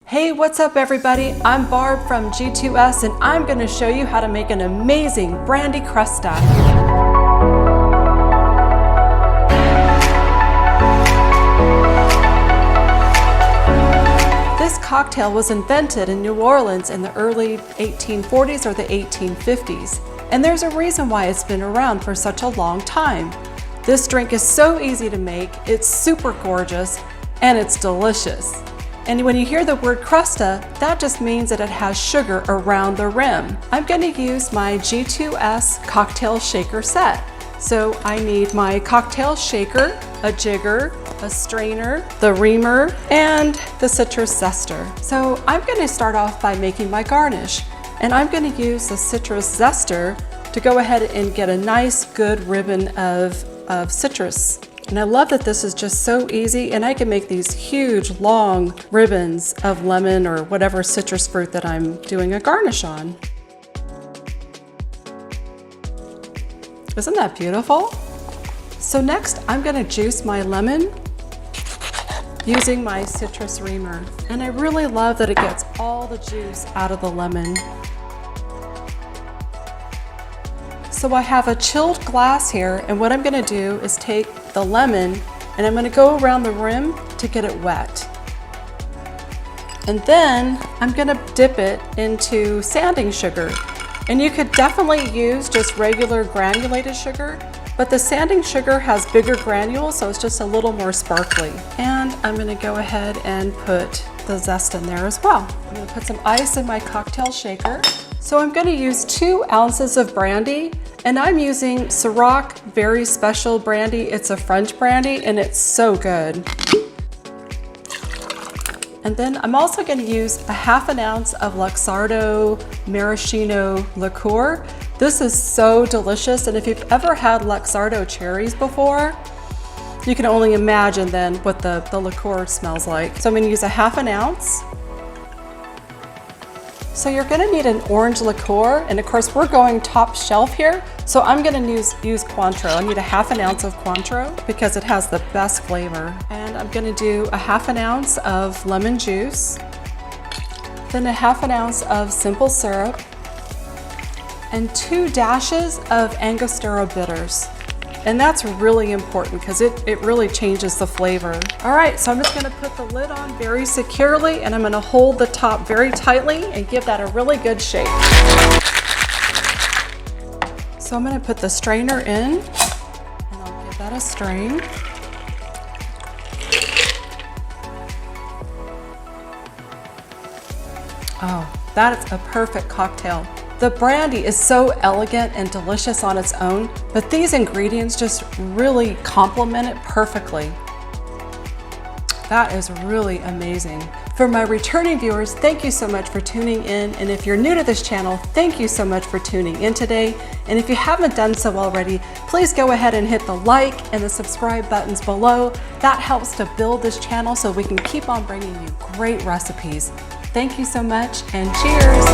Hey, what's up everybody? I'm Barb from G2S and I'm going to show you how to make an amazing Brandy Crusta. This cocktail was invented in New Orleans in the early 1840s or the 1850s, and there's a reason why it's been around for such a long time. This drink is so easy to make, it's super gorgeous, and it's delicious. And when you hear the word crusta, that just means that it has sugar around the rim. I'm going to use my G2S cocktail shaker set. So I need my cocktail shaker, a jigger, a strainer, the reamer, and the citrus zester. So I'm going to start off by making my garnish. And I'm going to use the citrus zester to go ahead and get a nice good ribbon of citrus. And I love that this is just so easy, and I can make these huge long ribbons of lemon or whatever citrus fruit that I'm doing a garnish on. Isn't that beautiful? So next I'm going to juice my lemon using my citrus reamer. And I really love that it gets all the juice out of the lemon. So I have a chilled glass here, and what I'm going to do is take the lemon and I'm going to go around the rim to get it wet. And then I'm going to dip it into sanding sugar. And you could definitely use just regular granulated sugar, but the sanding sugar has bigger granules, so it's just a little more sparkly. And I'm going to go ahead and put the zest in there as well. I'm going to put some ice in my cocktail shaker. So I'm going to use 2 ounces of brandy, and I'm using Ciroc Very Special Brandy. It's a French brandy and it's so good. And then I'm also going to use a 1/2 ounce of Luxardo Maraschino Liqueur. This is so delicious, and if you've ever had Luxardo cherries before, you can only imagine then what the liqueur smells like. So I'm going to use a 1/2 ounce. So you're going to need an orange liqueur, and of course we're going top shelf here, so I'm going to use Cointreau. I need a 1/2 ounce of Cointreau because it has the best flavor. And I'm going to do a 1/2 ounce of lemon juice, then a 1/2 ounce of simple syrup, and 2 dashes of Angostura bitters. And that's really important because it really changes the flavor. All right, so I'm just gonna put the lid on very securely, and I'm gonna hold the top very tightly and give that a really good shake. So I'm gonna put the strainer in, and I'll give that a strain. Oh, that's a perfect cocktail. The brandy is so elegant and delicious on its own, but these ingredients just really complement it perfectly. That is really amazing. For my returning viewers, thank you so much for tuning in. And if you're new to this channel, thank you so much for tuning in today. And if you haven't done so already, please go ahead and hit the like and the subscribe buttons below. That helps to build this channel so we can keep on bringing you great recipes. Thank you so much, and cheers.